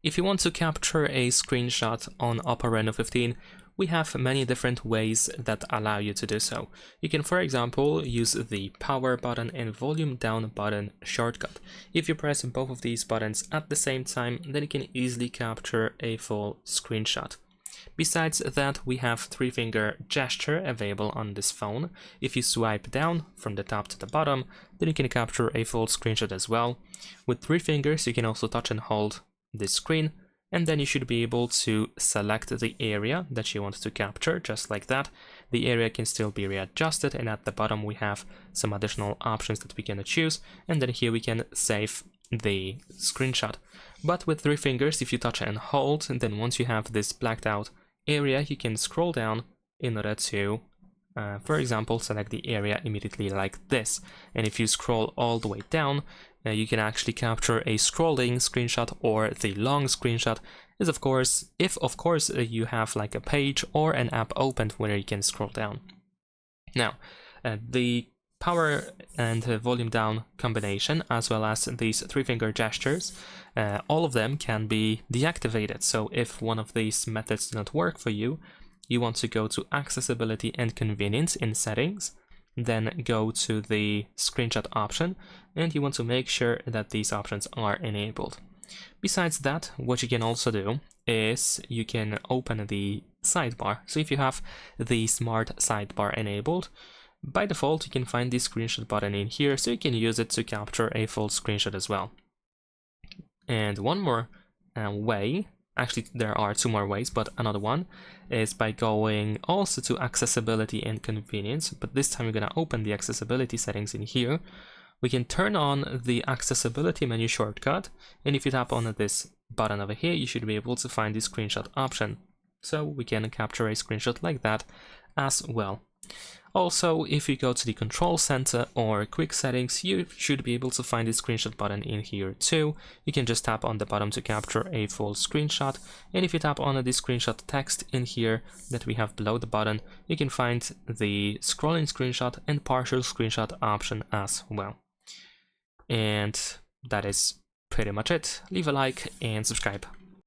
If you want to capture a screenshot on OPPO Reno 15, we have many different ways that allow you to do so. You can, for example, use the power button and volume down button shortcut. If you press both of these buttons at the same time, then you can easily capture a full screenshot. Besides that, we have three-finger gesture available on this phone. If you swipe down from the top to the bottom, then you can capture a full screenshot as well. With three fingers, you can also touch and hold this screen, and then you should be able to select the area that you want to capture, just like that. The area can still be readjusted, and at the bottom we have some additional options that we can choose, and then here we can save the screenshot. But with three fingers, if you touch and hold, and then once you have this blacked out area, you can scroll down in order to, for example, select the area immediately like this. And if you scroll all the way down, you can actually capture a scrolling screenshot, or the long screenshot is of course, if of course you have like a page or an app opened where you can scroll down. Now, the power and volume down combination, as well as these three-finger gestures, all of them can be deactivated. So if one of these methods does not work for you, you want to go to accessibility and convenience in settings, then go to the screenshot option, and you want to make sure that these options are enabled. Besides that, what you can also do is you can open the sidebar. So if you have the smart sidebar enabled, by default you can find the screenshot button in here, so you can use it to capture a full screenshot as well. And one more way, actually there are two more ways, but another one is by going also to accessibility and convenience, but this time we're going to open the accessibility settings in here. We can turn on the accessibility menu shortcut, and if you tap on this button over here, you should be able to find the screenshot option. So we can capture a screenshot like that as well. Also, if you go to the control center or quick settings, you should be able to find the screenshot button in here too. You can just tap on the bottom to capture a full screenshot, and if you tap on the screenshot text in here that we have below the button, you can find the scrolling screenshot and partial screenshot option as well. And that is pretty much it. Leave a like and subscribe.